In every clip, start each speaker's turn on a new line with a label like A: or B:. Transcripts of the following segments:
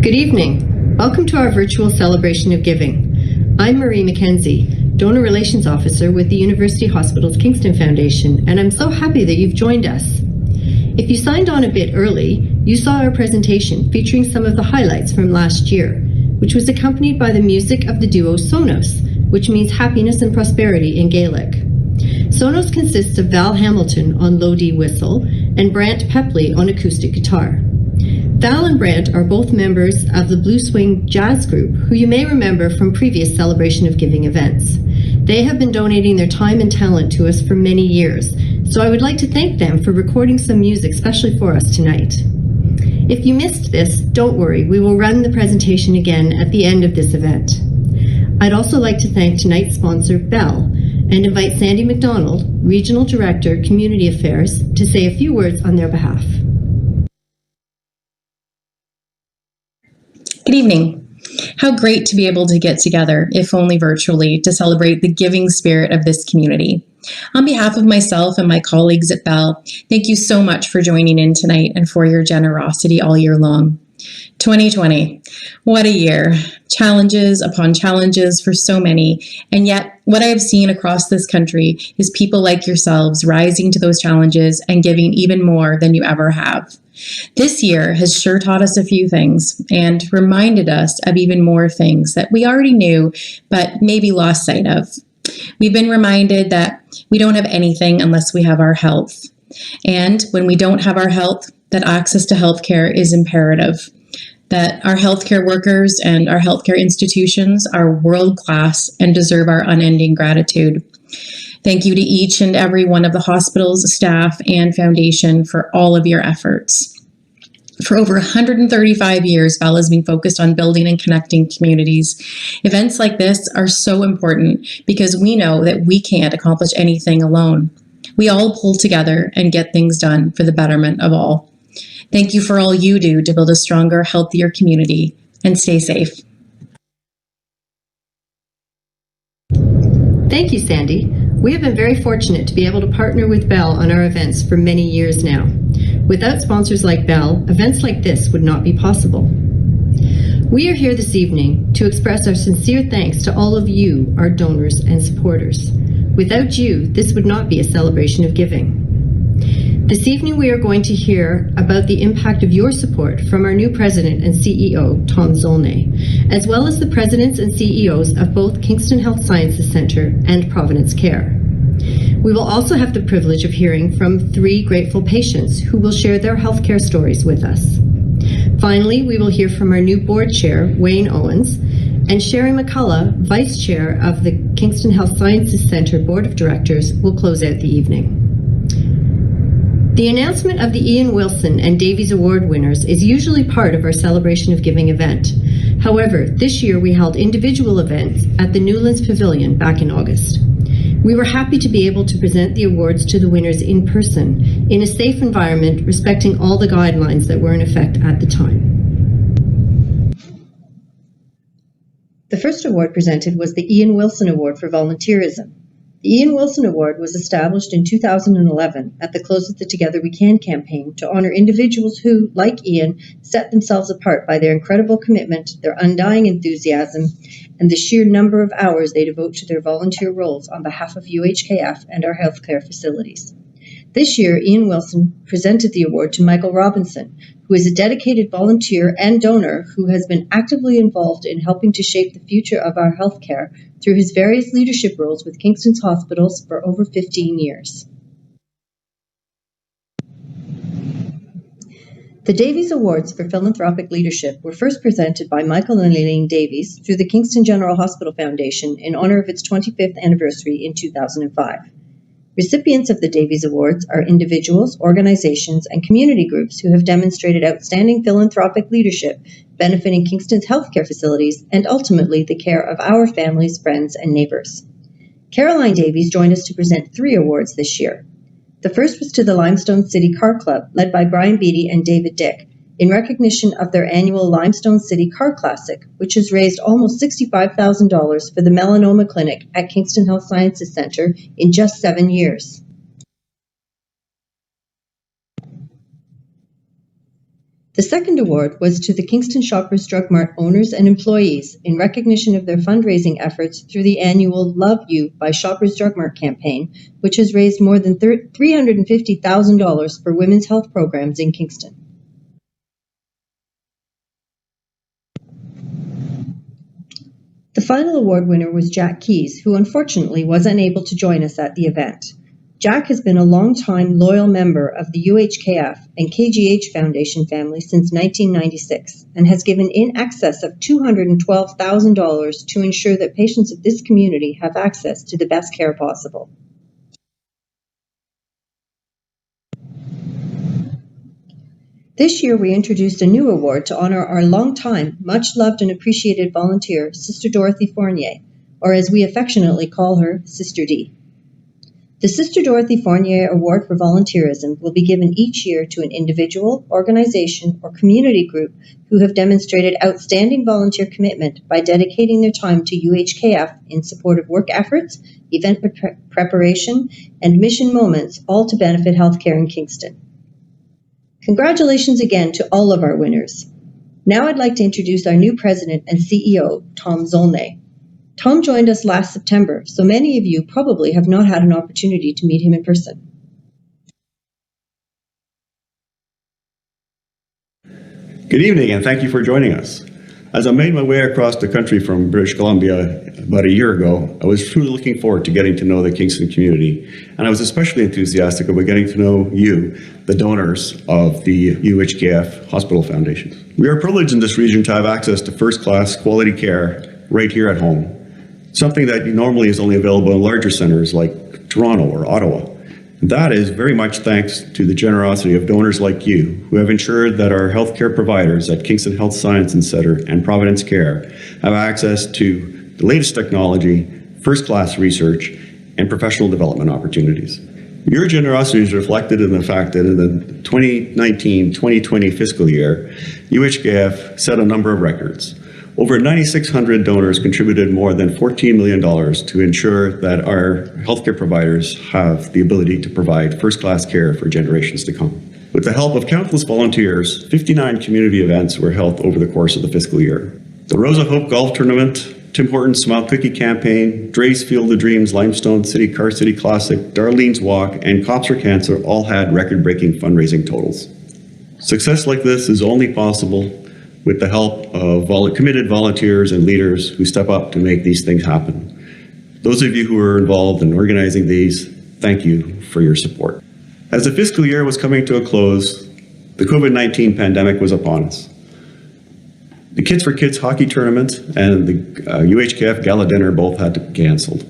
A: Good evening. Welcome to our virtual celebration of giving. I'm Marie McKenzie, Donor Relations Officer with the University Hospitals Kingston Foundation, and I'm so happy that you've joined us. If you signed on a bit early, you saw our presentation featuring some of the highlights from last year, which was accompanied by the music of the duo Sonos, which means happiness and prosperity in Gaelic. Sonos consists of Val Hamilton on low D whistle and Brant Pepley on acoustic guitar. Val and Brant are both members of the Blue Swing Jazz Group, who you may remember from previous Celebration of Giving events. They have been donating their time and talent to us for many years, so I would like to thank them for recording some music specially for us tonight. If you missed this, don't worry, we will run the presentation again at the end of this event. I'd also like to thank tonight's sponsor, Bell, and invite Sandy McDonald, Regional Director, Community Affairs, to say a few words on their behalf.
B: Good evening. How great to be able to get together, if only virtually, to celebrate the giving spirit of this community. On behalf of myself and my colleagues at Bell, thank you so much for joining in tonight and for your generosity all year long. 2020, what a year. Challenges upon challenges for so many, and yet what I have seen across this country is people like yourselves rising to those challenges and giving even more than you ever have. This year has sure taught us a few things and reminded us of even more things that we already knew, but maybe lost sight of. We've been reminded that we don't have anything unless we have our health. And when we don't have our health, that access to healthcare is imperative. That our healthcare workers and our healthcare institutions are world-class and deserve our unending gratitude. Thank you to each and every one of the hospital's staff and foundation for all of your efforts. For over 135 years, Bell has been focused on building and connecting communities. Events like this are so important because we know that we can't accomplish anything alone. We all pull together and get things done for the betterment of all. Thank you for all you do to build a stronger, healthier community, and stay safe.
A: Thank you, Sandy. We have been very fortunate to be able to partner with Bell on our events for many years now. Without sponsors like Bell, events like this would not be possible. We are here this evening to express our sincere thanks to all of you, our donors and supporters. Without you, this would not be a celebration of giving. This evening we are going to hear about the impact of your support from our new President and CEO, Tom Zolnay, as well as the Presidents and CEOs of both Kingston Health Sciences Centre and Providence Care. We will also have the privilege of hearing from 3 grateful patients who will share their healthcare stories with us. Finally, we will hear from our new board chair, Wayne Owens, and Sherry McCullough, Vice Chair of the Kingston Health Sciences Centre Board of Directors, will close out the evening. The announcement of the Ian Wilson and Davies Award winners is usually part of our Celebration of Giving event. However, this year we held individual events at the Newlands Pavilion back in August. We were happy to be able to present the awards to the winners in person, in a safe environment, respecting all the guidelines that were in effect at the time. The first award presented was the Ian Wilson Award for Volunteerism. The Ian Wilson Award was established in 2011 at the close of the Together We Can campaign to honor individuals who, like Ian, set themselves apart by their incredible commitment, their undying enthusiasm, and the sheer number of hours they devote to their volunteer roles on behalf of UHKF and our healthcare facilities. This year, Ian Wilson presented the award to Michael Robinson, who is a dedicated volunteer and donor who has been actively involved in helping to shape the future of our healthcare through his various leadership roles with Kingston's hospitals for over 15 years. The Davies Awards for Philanthropic Leadership were first presented by Michael and Elaine Davies through the Kingston General Hospital Foundation in honor of its 25th anniversary in 2005. Recipients of the Davies Awards are individuals, organizations, and community groups who have demonstrated outstanding philanthropic leadership benefiting Kingston's healthcare facilities and ultimately the care of our families, friends, and neighbors. Caroline Davies joined us to present 3 awards this year. The first was to the Limestone City Car Club, led by Brian Beattie and David Dick, in recognition of their annual Limestone City Car Classic, which has raised almost $65,000 for the Melanoma Clinic at Kingston Health Sciences Centre in just 7 years. The second award was to the Kingston Shoppers Drug Mart owners and employees in recognition of their fundraising efforts through the annual Love You by Shoppers Drug Mart campaign, which has raised more than $350,000 for women's health programs in Kingston. The final award winner was Jack Keys, who unfortunately was unable to join us at the event. Jack has been a long-time loyal member of the UHKF and KGH Foundation family since 1996 and has given in excess of $212,000 to ensure that patients of this community have access to the best care possible. This year, we introduced a new award to honor our long-time, much-loved and appreciated volunteer, Sister Dorothy Fournier, or as we affectionately call her, Sister D. The Sister Dorothy Fournier Award for Volunteerism will be given each year to an individual, organization, or community group who have demonstrated outstanding volunteer commitment by dedicating their time to UHKF in support of work efforts, event preparation, and mission moments, all to benefit healthcare in Kingston. Congratulations again to all of our winners. Now I'd like to introduce our new president and CEO, Tom Zolnay. Tom joined us last September, so many of you probably have not had an opportunity to meet him in person.
C: Good evening, and thank you for joining us. As I made my way across the country from British Columbia about a year ago, I was truly looking forward to getting to know the Kingston community, and I was especially enthusiastic about getting to know you, the donors of the UHKF Hospital Foundation. We are privileged in this region to have access to first-class quality care right here at home, something that normally is only available in larger centers like Toronto or Ottawa. That is very much thanks to the generosity of donors like you, who have ensured that our healthcare providers at Kingston Health Sciences Centre and Providence Care have access to the latest technology, first-class research, and professional development opportunities. Your generosity is reflected in the fact that in the 2019-2020 fiscal year, UHKF set a number of records. Over 9,600 donors contributed more than $14 million to ensure that our healthcare providers have the ability to provide first-class care for generations to come. With the help of countless volunteers, 59 community events were held over the course of the fiscal year. The Rosa Hope Golf Tournament, Tim Hortons Smile Cookie Campaign, Dre's Field of Dreams, Limestone City Car City Classic, Darlene's Walk, and Cops for Cancer all had record-breaking fundraising totals. Success like this is only possible with the help of committed volunteers and leaders who step up to make these things happen. Those of you who are involved in organizing these, thank you for your support. As the fiscal year was coming to a close, the COVID-19 pandemic was upon us. The Kids for Kids hockey tournament and the UHKF Gala Dinner both had to be canceled.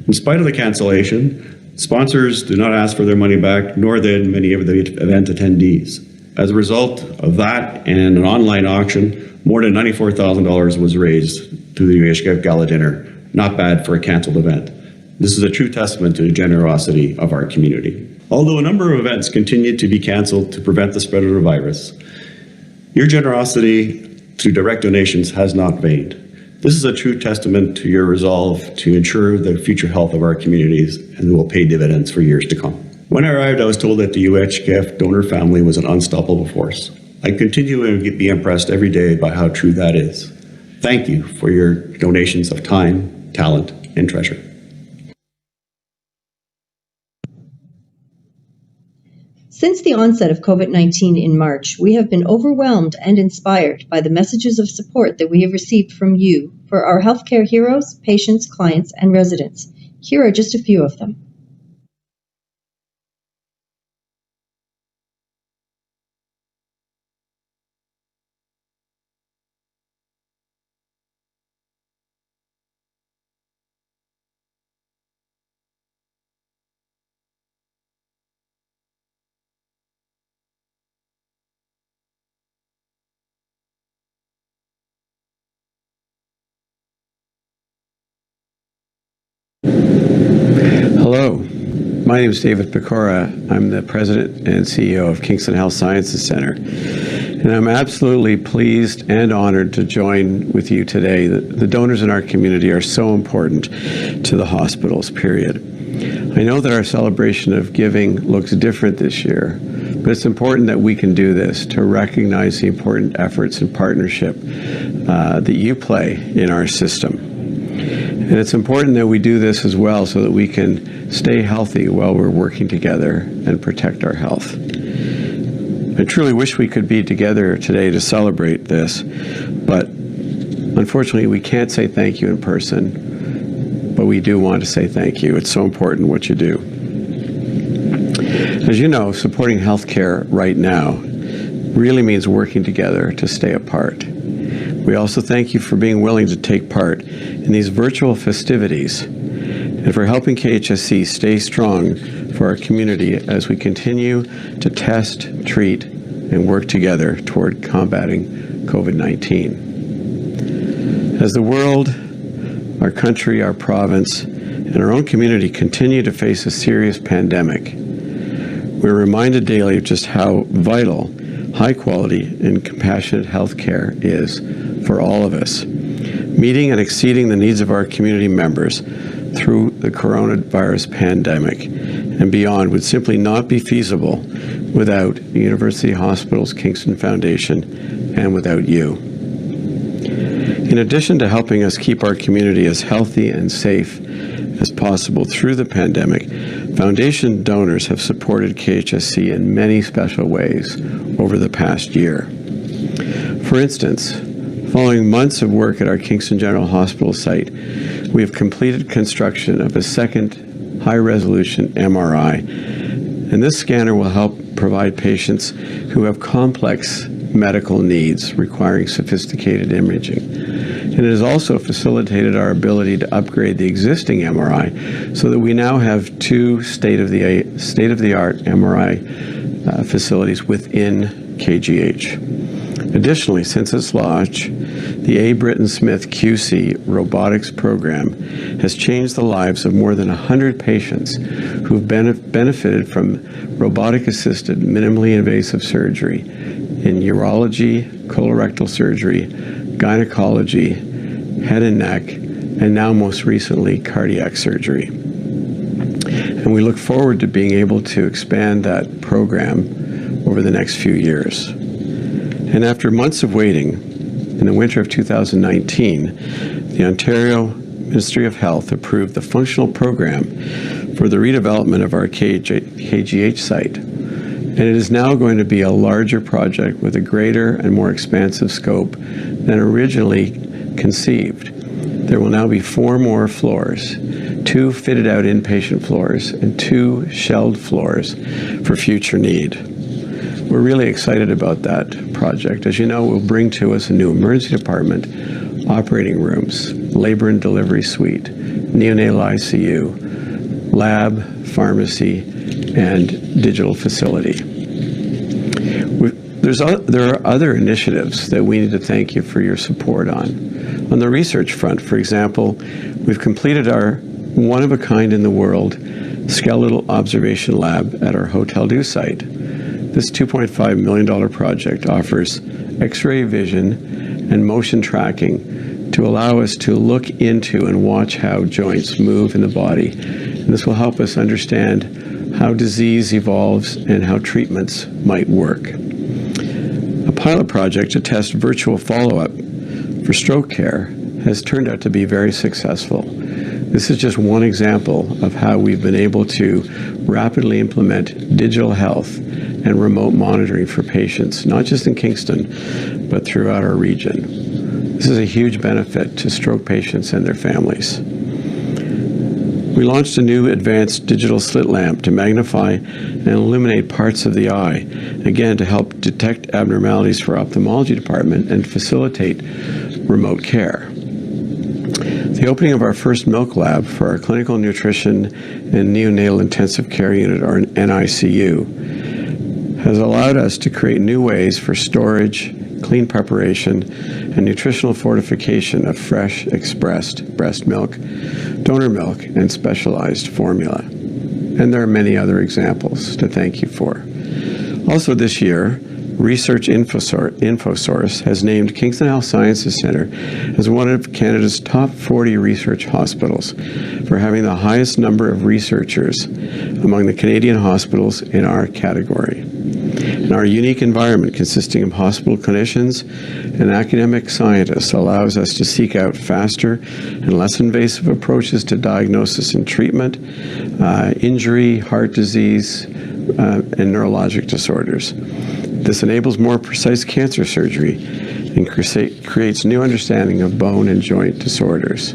C: In spite of the cancellation, sponsors did not ask for their money back, nor did many of the event attendees. As a result of that and an online auction, more than $94,000 was raised to the UHKF Gala Dinner. Not bad for a canceled event. This is a true testament to the generosity of our community. Although a number of events continued to be canceled to prevent the spread of the virus, your generosity through direct donations has not waned. This is a true testament to your resolve to ensure the future health of our communities and will pay dividends for years to come. When I arrived, I was told that the UHKF donor family was an unstoppable force. I continue to be impressed every day by how true that is. Thank you for your donations of time, talent, and treasure.
A: Since the onset of COVID-19 in March, we have been overwhelmed and inspired by the messages of support that we have received from you for our healthcare heroes, patients, clients, and residents. Here are just a few of them.
D: Hello, my name is David Pecora. I'm the President and CEO of Kingston Health Sciences Centre, and I'm absolutely pleased and honored to join with you today. The donors in our community are so important to the hospitals, period. I know that our celebration of giving looks different this year, But it's important that we can do this to recognize the important efforts and partnership that you play in our system. And it's important that we do this as well so that we can stay healthy while we're working together and protect our health. I truly wish we could be together today to celebrate this, but unfortunately we can't say thank you in person, but we do want to say thank you. It's so important what you do. As you know, supporting healthcare right now really means working together to stay apart. We also thank you for being willing to take part in these virtual festivities and for helping KHSC stay strong for our community as we continue to test, treat, and work together toward combating COVID-19. As the world, our country, our province, and our own community continue to face a serious pandemic, we're reminded daily of just how vital high quality and compassionate health care is for all of us. Meeting and exceeding the needs of our community members through the coronavirus pandemic and beyond would simply not be feasible without University Hospitals Kingston Foundation and without you. In addition to helping us keep our community as healthy and safe as possible through the pandemic, Foundation donors have supported KHSC in many special ways over the past year. For instance, following months of work at our Kingston General Hospital site, we have completed construction of a second high-resolution MRI, and this scanner will help provide patients who have complex medical needs requiring sophisticated imaging. And it has also facilitated our ability to upgrade the existing MRI so that we now have two state-of-the-art MRI facilities within KGH. Additionally, since its launch, the A. Britton Smith QC robotics program has changed the lives of more than 100 patients who have benefited from robotic-assisted minimally invasive surgery in urology, colorectal surgery, gynecology, head and neck, and now most recently, cardiac surgery. And we look forward to being able to expand that program over the next few years. And after months of waiting, in the winter of 2019, the Ontario Ministry of Health approved the functional program for the redevelopment of our KGH site. And it is now going to be a larger project with a greater and more expansive scope than originally conceived. There will now be 4 more floors, 2 fitted out inpatient floors and 2 shelled floors for future need. We're really excited about that project. As you know, it will bring to us a new emergency department, operating rooms, labor and delivery suite, neonatal ICU, lab, pharmacy, and digital facility. There are other initiatives that we need to thank you for your support on. On the research front, for example, we've completed our one-of-a-kind-in-the-world skeletal observation lab at our Hotel Dieu site. This $2.5 million project offers X-ray vision and motion tracking to allow us to look into and watch how joints move in the body. And this will help us understand how disease evolves and how treatments might work. A pilot project to test virtual follow-up for stroke care has turned out to be very successful. This is just one example of how we've been able to rapidly implement digital health and remote monitoring for patients, not just in Kingston, but throughout our region. This is a huge benefit to stroke patients and their families. We launched a new advanced digital slit lamp to magnify and illuminate parts of the eye, again to help detect abnormalities for ophthalmology department and facilitate remote care. The opening of our first milk lab for our clinical nutrition and neonatal intensive care unit, or NICU, has allowed us to create new ways for storage, clean preparation, and nutritional fortification of fresh expressed breast milk, donor milk, and specialized formula. And there are many other examples to thank you for. Also this year, Research InfoSource has named Kingston Health Sciences Centre as one of Canada's top 40 research hospitals for having the highest number of researchers among the Canadian hospitals in our category. And our unique environment consisting of hospital clinicians and academic scientists allows us to seek out faster and less invasive approaches to diagnosis and treatment, injury, heart disease, and neurologic disorders. This enables more precise cancer surgery and creates new understanding of bone and joint disorders.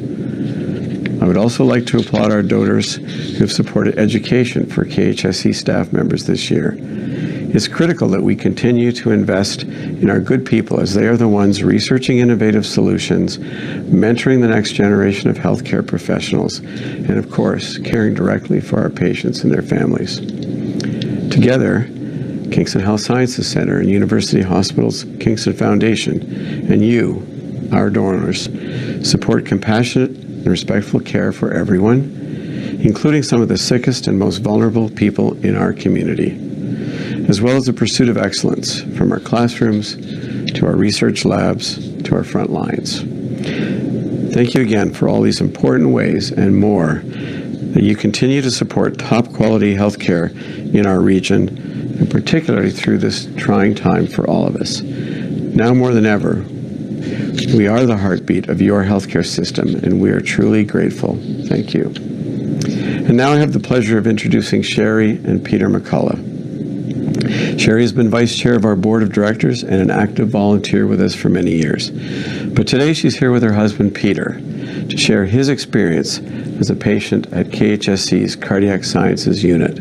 D: I would also like to applaud our donors who have supported education for KHSC staff members this year. It's critical that we continue to invest in our good people as they are the ones researching innovative solutions, mentoring the next generation of healthcare professionals, and of course, caring directly for our patients and their families. Together, Kingston Health Sciences Centre and University Hospitals Kingston Foundation and you, our donors, support compassionate and respectful care for everyone, including some of the sickest and most vulnerable people in our community, as well as the pursuit of excellence from our classrooms to our research labs to our front lines. Thank you again for all these important ways and more that you continue to support top quality healthcare in our region, and particularly through this trying time for all of us. Now more than ever, we are the heartbeat of your healthcare system, and we are truly grateful. Thank you. And now I have the pleasure of introducing Sherry and Peter McCullough. Sherry has been vice chair of our board of directors and an active volunteer with us for many years. But today she's here with her husband, Peter, to share his experience as a patient at KHSC's Cardiac Sciences Unit.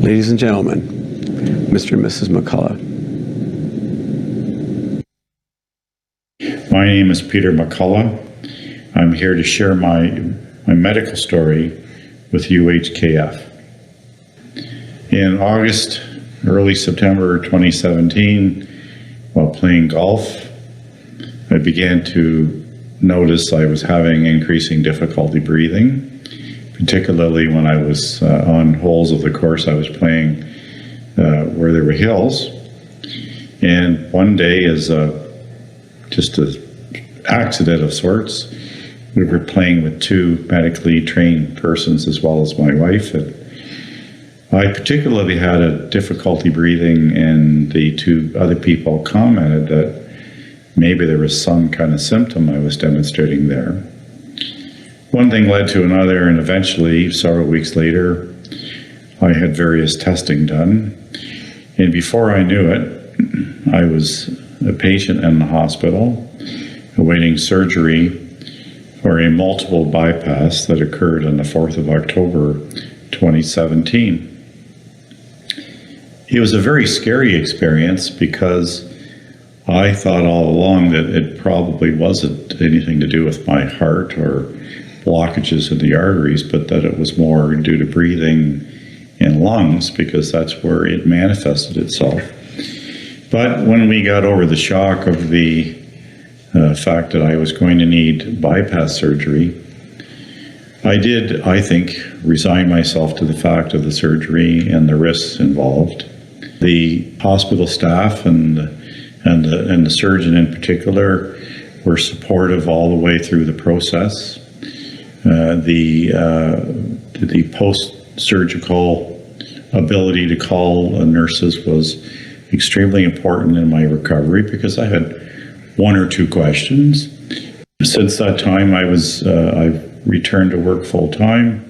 D: Ladies and gentlemen, Mr. and Mrs. McCullough.
E: My name is Peter McCullough. I'm here to share my medical story with UHKF. In August, early September 2017, while playing golf, I began to notice I was having increasing difficulty breathing, particularly when I was on holes of the course I was playing where there were hills. And one day, as just an accident of sorts, we were playing with two medically trained persons as well as my wife. And I particularly had a difficulty breathing, and the two other people commented that maybe there was some kind of symptom I was demonstrating there. One thing led to another, and eventually, several weeks later, I had various testing done. And before I knew it, I was a patient in the hospital awaiting surgery for a multiple bypass that occurred on the 4th of October, 2017. It was a very scary experience because I thought all along that it probably wasn't anything to do with my heart or blockages in the arteries, but that it was more due to breathing and lungs, because that's where it manifested itself. But when we got over the shock of the fact that I was going to need bypass surgery, I did, I think, resign myself to the fact of the surgery and the risks involved. The hospital staff and the surgeon in particular were supportive all the way through the process. The post-surgical ability to call nurses was extremely important in my recovery because I had one or two questions. Since that time, I've returned to work full-time.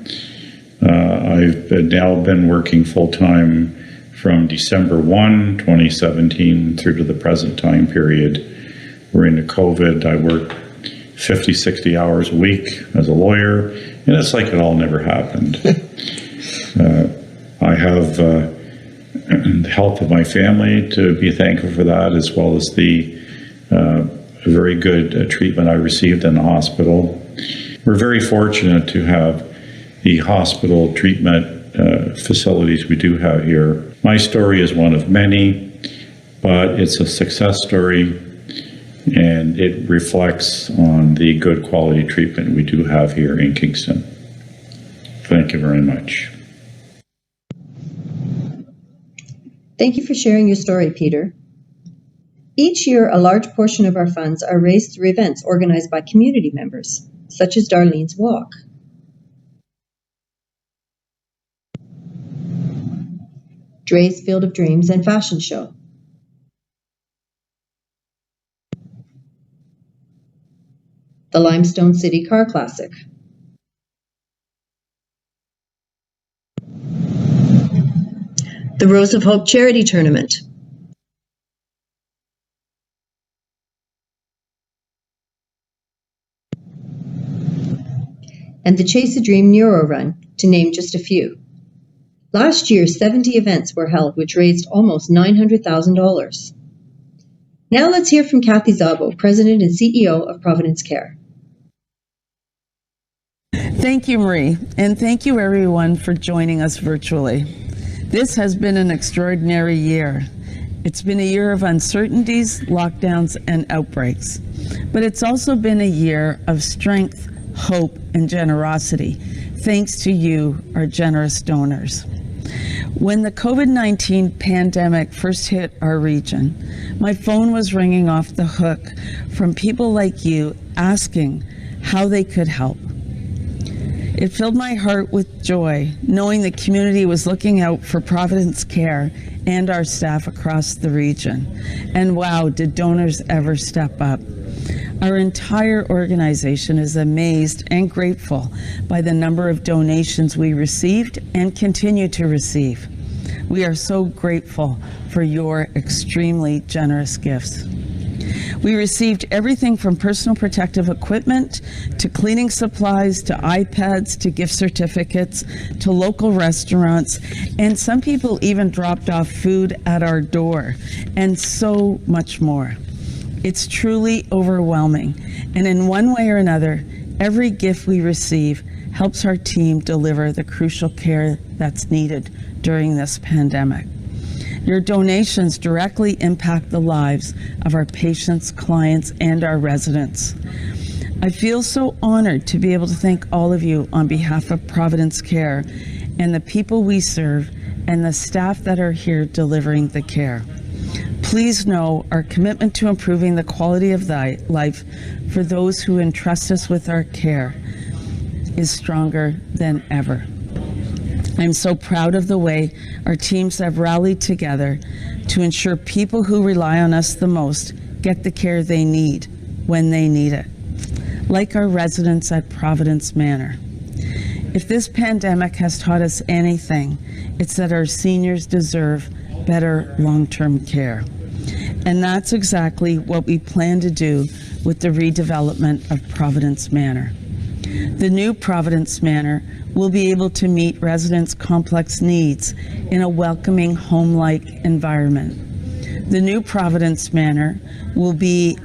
E: I've now been working full-time from December 1, 2017 through to the present time period. We're into COVID. I work 50, 60 hours a week as a lawyer, and it's like it all never happened. I have the help of my family to be thankful for that, as well as the very good treatment I received in the hospital. We're very fortunate to have the hospital treatment facilities we do have here. My story is one of many, but it's a success story, and it reflects on the good quality treatment we do have here in Kingston. Thank you very much.
A: Thank you for sharing your story, Peter. Each year, a large portion of our funds are raised through events organized by community members, such as Darlene's Walk. Dre's Field of Dreams and Fashion Show. The Limestone City Car Classic. The Rose of Hope Charity Tournament. And the Chase a Dream Neuro Run, to name just a few. Last year, 70 events were held, which raised almost $900,000. Now let's hear from Kathy Szabo, President and CEO of Providence Care.
F: Thank you, Marie, and thank you everyone for joining us virtually. This has been an extraordinary year. It's been a year of uncertainties, lockdowns, and outbreaks. But it's also been a year of strength, hope, and generosity, thanks to you, our generous donors. When the COVID-19 pandemic first hit our region, my phone was ringing off the hook from people like you asking how they could help. It filled my heart with joy knowing the community was looking out for Providence Care and our staff across the region. And wow, did donors ever step up. Our entire organization is amazed and grateful by the number of donations we received and continue to receive. We are so grateful for your extremely generous gifts. We received everything from personal protective equipment to cleaning supplies to iPads to gift certificates to local restaurants, and some people even dropped off food at our door, and so much more. It's truly overwhelming, and in one way or another, every gift we receive helps our team deliver the crucial care that's needed during this pandemic. Your donations directly impact the lives of our patients, clients, and our residents. I feel so honored to be able to thank all of you on behalf of Providence Care and the people we serve and the staff that are here delivering the care. Please know our commitment to improving the quality of life for those who entrust us with our care is stronger than ever. I'm so proud of the way our teams have rallied together to ensure people who rely on us the most get the care they need when they need it, like our residents at Providence Manor. If this pandemic has taught us anything, it's that our seniors deserve better long-term care. And that's exactly what we plan to do with the redevelopment of Providence Manor. The new Providence Manor will be able to meet residents' complex needs in a welcoming, home-like environment. The new Providence Manor will be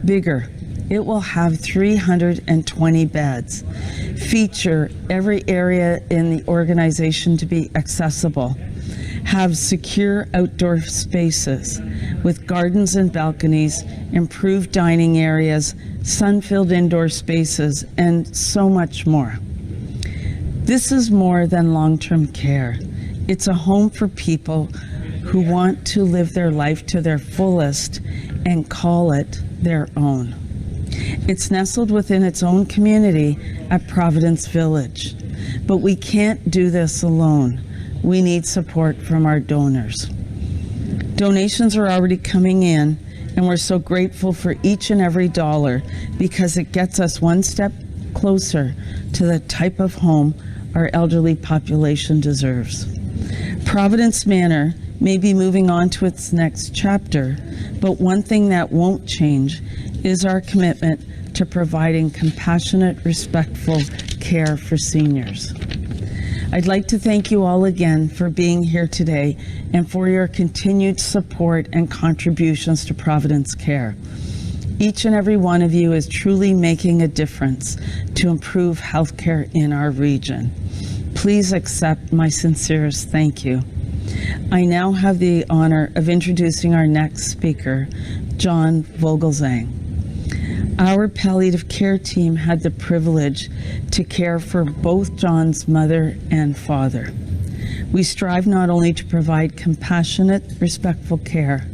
F: bigger. It will have 320 beds, feature every area in the organization to be accessible, have secure outdoor spaces with gardens and balconies, improved dining areas, sun-filled indoor spaces, and so much more. This is more than long-term care. It's a home for people who want to live their life to their fullest and call it their own. It's nestled within its own community at Providence Village. But we can't do this alone. We need support from our donors. Donations are already coming in, and we're so grateful for each and every dollar because it gets us one step closer to the type of home our elderly population deserves. Providence Manor may be moving on to its next chapter, but one thing that won't change is our commitment to providing compassionate, respectful care for seniors. I'd like to thank you all again for being here today and for your continued support and contributions to Providence Care. Each and every one of you is truly making a difference to improve healthcare in our region. Please accept my sincerest thank you. I now have the honor of introducing our next speaker, John Vogelzang. Our palliative care team had the privilege to care for both John's mother and father. We strive not only to provide compassionate, respectful care,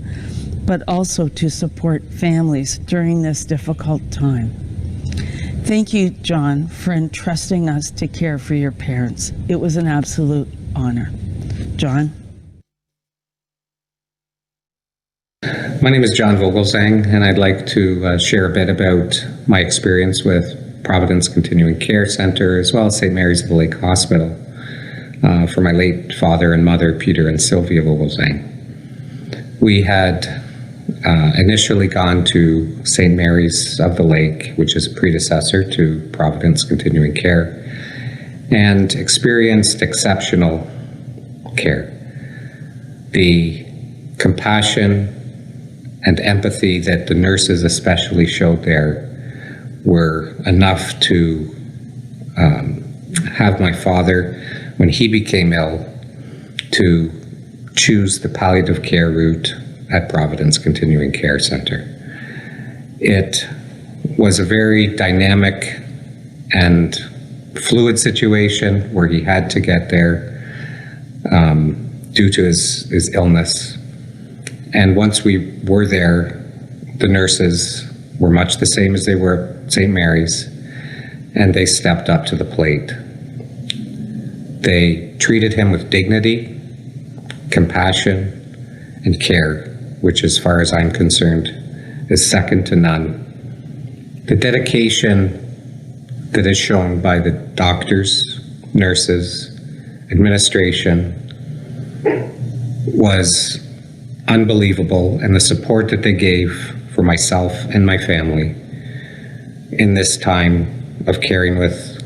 F: but also to support families during this difficult time. Thank you, John, for entrusting us to care for your parents. It was an absolute honor. John?
G: My name is John Vogelsang, and I'd like to share a bit about my experience with Providence Continuing Care Center, as well as St. Mary's of the Lake Hospital, for my late father and mother, Peter and Sylvia Vogelsang. We had initially gone to St. Mary's of the Lake, which is a predecessor to Providence Continuing Care, and experienced exceptional care. The compassion and empathy that the nurses especially showed there were enough to have my father, when he became ill, to choose the palliative care route at Providence Continuing Care Center. It was a very dynamic and fluid situation where he had to get there due to his illness. And once we were there, the nurses were much the same as they were at St. Mary's, and they stepped up to the plate. They treated him with dignity, compassion, and care, which, as far as I'm concerned, is second to none. The dedication that is shown by the doctors, nurses, administration was unbelievable, and the support that they gave for myself and my family in this time of caring with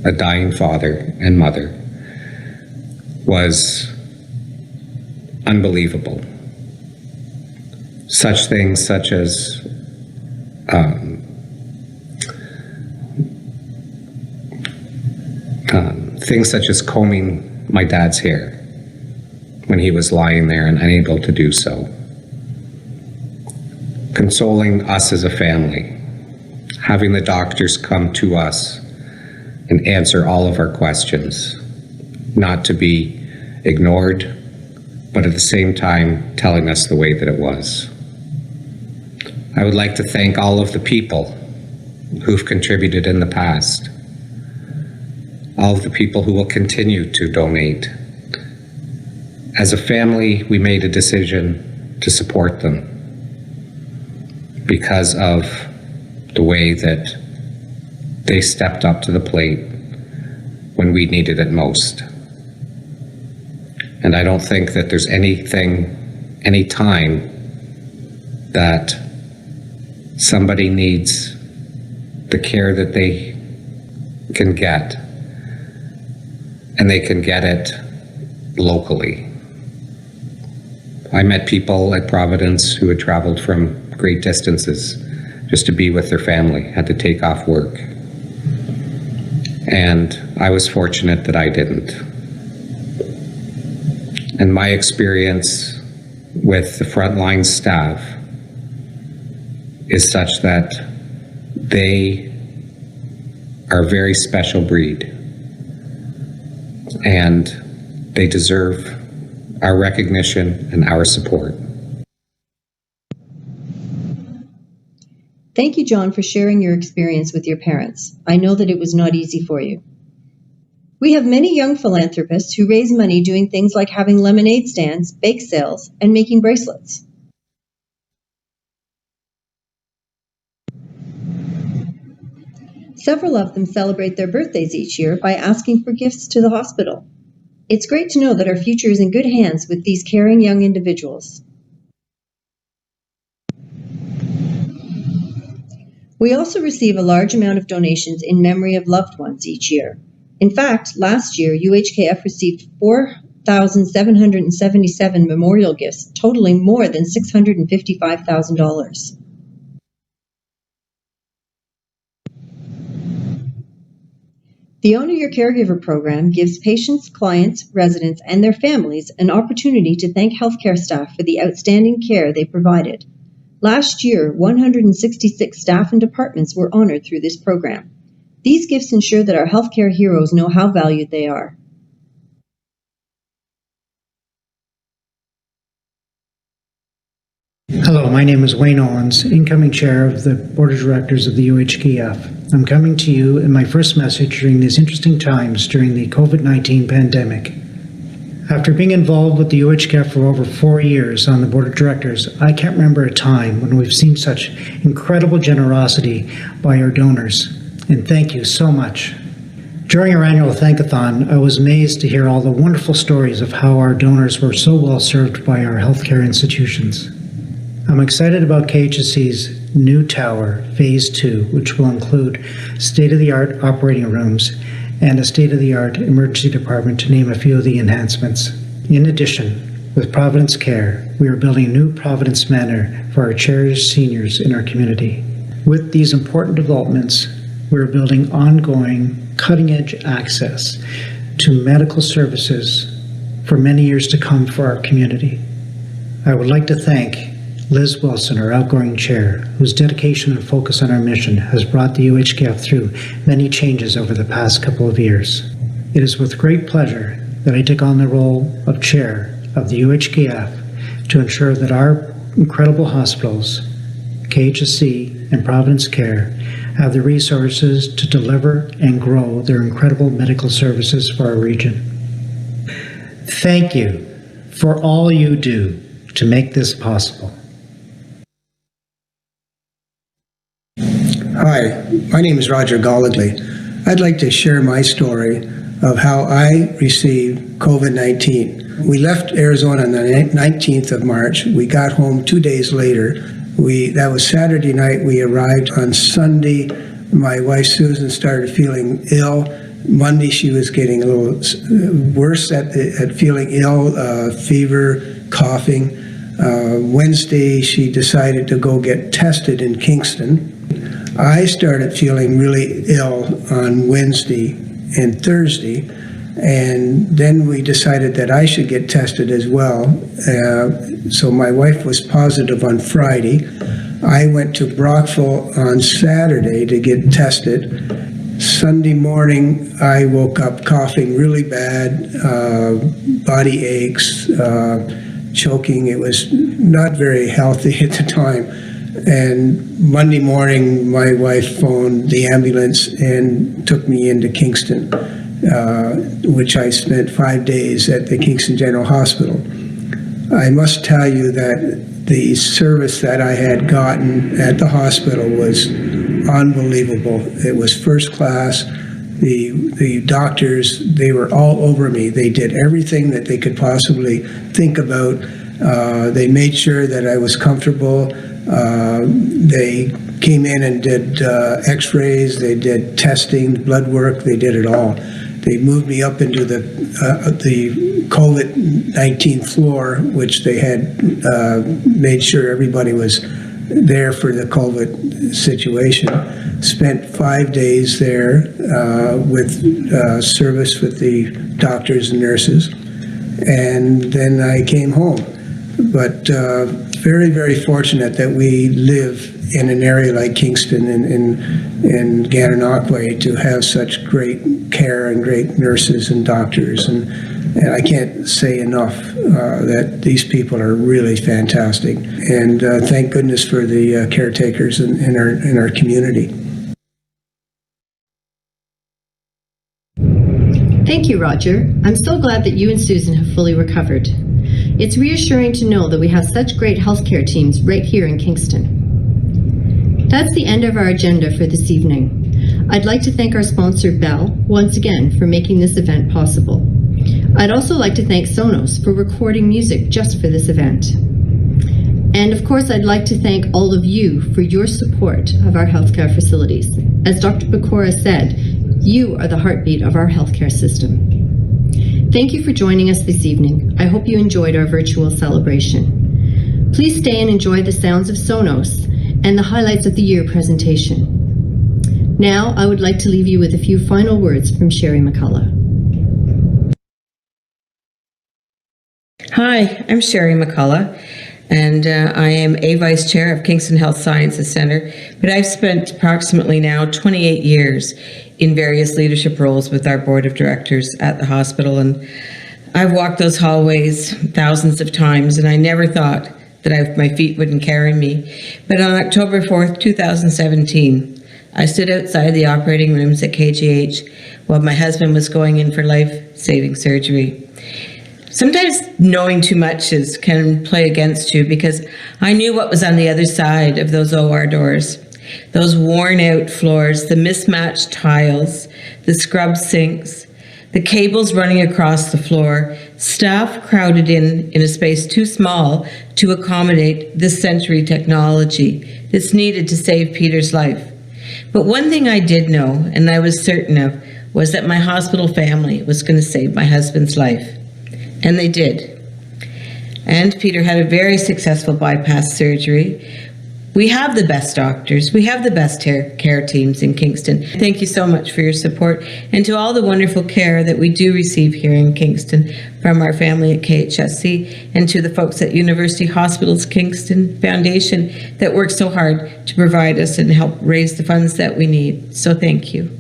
G: a dying father and mother was unbelievable. Such things such as combing my dad's hair when he was lying there and unable to do so. Consoling us as a family, having the doctors come to us and answer all of our questions, not to be ignored, but at the same time telling us the way that it was. I would like to thank all of the people who've contributed in the past, all of the people who will continue to donate. As a family, we made a decision to support them because of the way that they stepped up to the plate when we needed it most. And I don't think that there's any time that somebody needs the care that they can get, and they can get it locally. I met people at Providence who had traveled from great distances just to be with their family, had to take off work. And I was fortunate that I didn't. And my experience with the frontline staff is such that they are a very special breed, and they deserve our recognition and our support.
A: Thank you, John, for sharing your experience with your parents. I know that it was not easy for you. We have many young philanthropists who raise money doing things like having lemonade stands, bake sales, and making bracelets. Several of them celebrate their birthdays each year by asking for gifts to the hospital. It's great to know that our future is in good hands with these caring young individuals. We also receive a large amount of donations in memory of loved ones each year. In fact, last year, UHKF received 4,777 memorial gifts, totaling more than $655,000. The Honor Your Caregiver program gives patients, clients, residents, and their families an opportunity to thank healthcare staff for the outstanding care they provided. Last year, 166 staff and departments were honored through this program. These gifts ensure that our healthcare heroes know how valued they are.
H: Hello, my name is Wayne Owens, incoming chair of the Board of Directors of the UHKF. I'm coming to you in my first message during these interesting times during the COVID-19 pandemic. After being involved with the UHKF for over 4 years on the board of directors, I can't remember a time when we've seen such incredible generosity by our donors. And thank you so much. During our annual Thankathon, I was amazed to hear all the wonderful stories of how our donors were so well served by our healthcare institutions. I'm excited about KHSC's new tower, Phase 2, which will include state-of-the-art operating rooms and a state-of-the-art emergency department, to name a few of the enhancements. In addition, with Providence Care, we are building a new Providence Manor for our cherished seniors in our community. With these important developments, we are building ongoing, cutting-edge access to medical services for many years to come for our community. I would like to thank Liz Wilson, our outgoing chair, whose dedication and focus on our mission has brought the UHKF through many changes over the past couple of years. It is with great pleasure that I take on the role of chair of the UHKF to ensure that our incredible hospitals, KHSC and Providence Care, have the resources to deliver and grow their incredible medical services for our region. Thank you for all you do to make this possible.
I: Hi, my name is Roger Goligly. I'd like to share my story of how I received COVID-19. We left Arizona on the 19th of March. We got home 2 days later. That was Saturday night. We arrived on Sunday. My wife Susan started feeling ill. Monday she was getting a little worse at feeling ill, fever, coughing. Wednesday she decided to go get tested in Kingston. I started feeling really ill on Wednesday and Thursday, and then we decided that I should get tested as well. So my wife was positive on Friday. I went to Brockville on Saturday to get tested. Sunday morning, I woke up coughing really bad, body aches, choking. It was not very healthy at the time. And Monday morning, my wife phoned the ambulance and took me into Kingston, which I spent 5 days at the Kingston General Hospital. I must tell you that the service that I had gotten at the hospital was unbelievable. It was first class. The doctors, they were all over me. They did everything that they could possibly think about. They made sure that I was comfortable. They came in and did x-rays, they did testing, blood work, they did it all. They moved me up into the COVID-19 floor, which they had made sure everybody was there for the COVID situation. Spent 5 days there with service with the doctors and nurses. And then I came home. But very, very fortunate that we live in an area like Kingston and Gananoque to have such great care and great nurses and doctors. And I can't say enough that these people are really fantastic. And thank goodness for the caretakers in our community.
A: Thank you, Roger. I'm so glad that you and Susan have fully recovered. It's reassuring to know that we have such great healthcare teams right here in Kingston. That's the end of our agenda for this evening. I'd like to thank our sponsor, Bell, once again for making this event possible. I'd also like to thank Sonos for recording music just for this event. And of course, I'd like to thank all of you for your support of our healthcare facilities. As Dr. Pecora said, you are the heartbeat of our healthcare system. Thank you for joining us this evening. I hope you enjoyed our virtual celebration. Please stay and enjoy the sounds of Sonos and the highlights of the year presentation. Now, I would like to leave you with a few final words from Sherry McCullough.
J: Hi, I'm Sherry McCullough, and I am a Vice Chair of Kingston Health Sciences Centre, but I've spent approximately now 28 years in various leadership roles with our board of directors at the hospital, and I've walked those hallways thousands of times, and I never thought that my feet wouldn't carry me. But on October 4th, 2017, I stood outside the operating rooms at KGH while my husband was going in for life-saving surgery. Sometimes knowing too much can play against you, because I knew what was on the other side of those OR doors. Those worn out floors, the mismatched tiles, the scrub sinks, the cables running across the floor, staff crowded in a space too small to accommodate this century technology that's needed to save Peter's life. But one thing I did know, and I was certain of, was that my hospital family was going to save my husband's life. And they did. And Peter had a very successful bypass surgery. We have the best doctors. We have the best care teams in Kingston. Thank you so much for your support, and to all the wonderful care that we do receive here in Kingston from our family at KHSC, and to the folks at University Hospitals Kingston Foundation that work so hard to provide us and help raise the funds that we need. So thank you.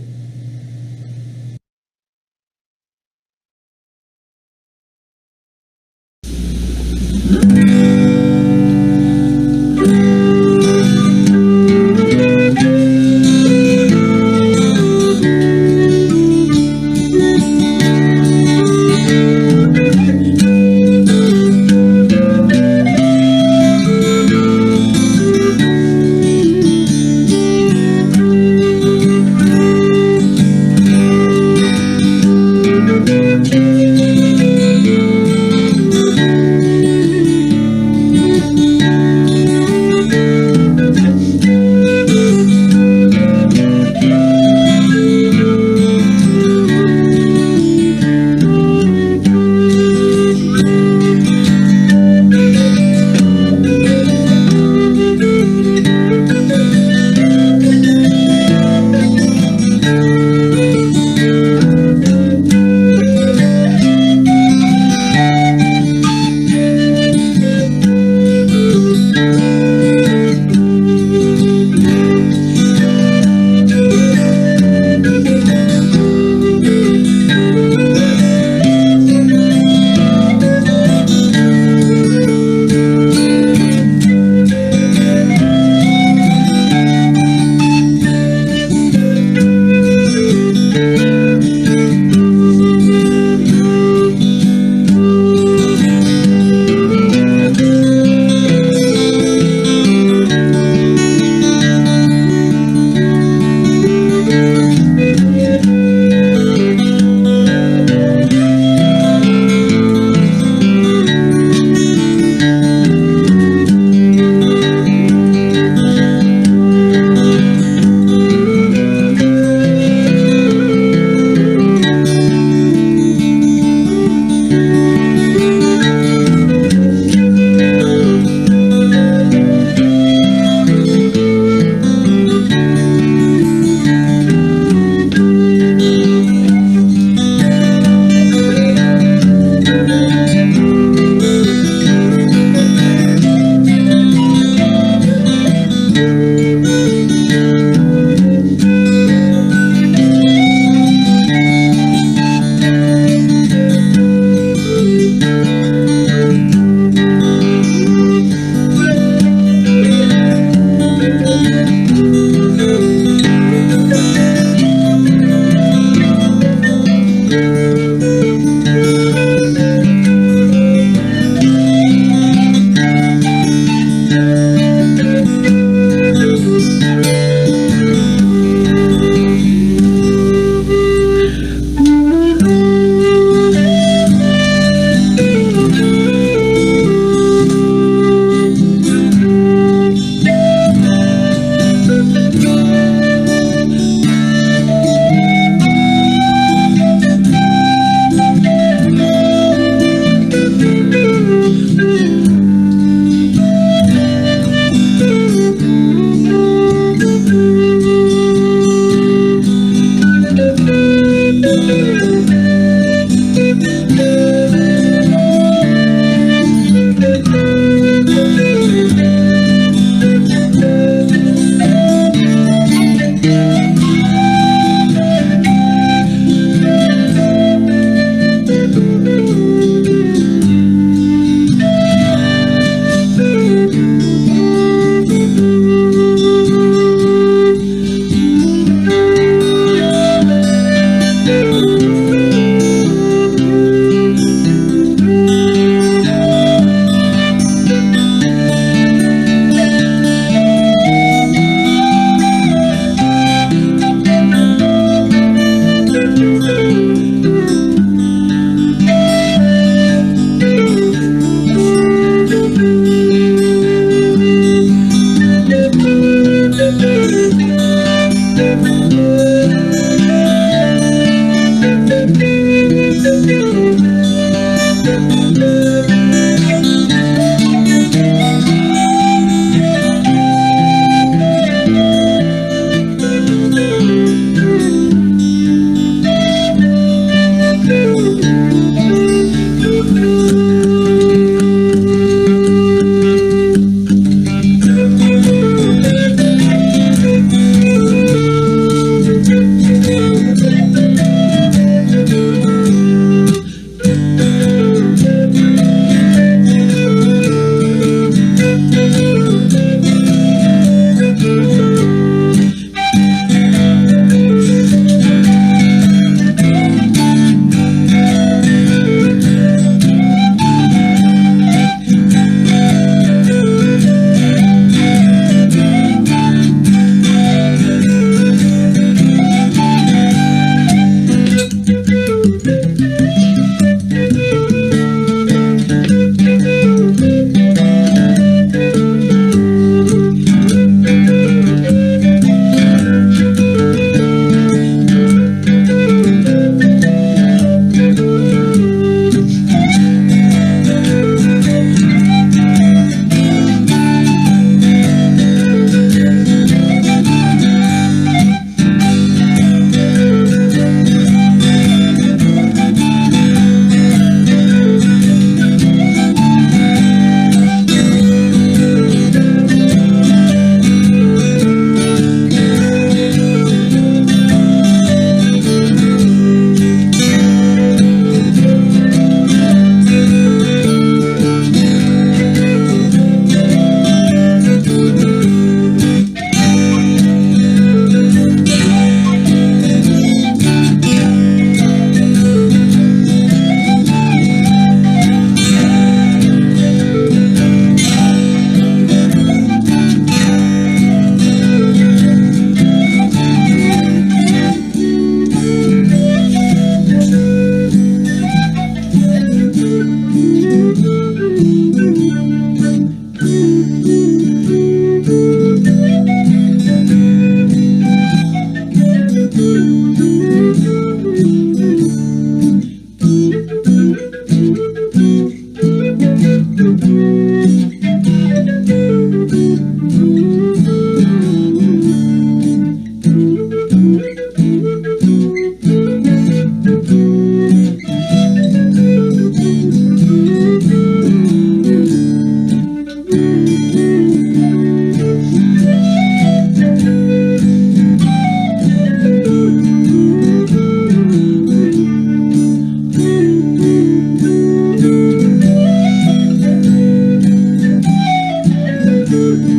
K: you.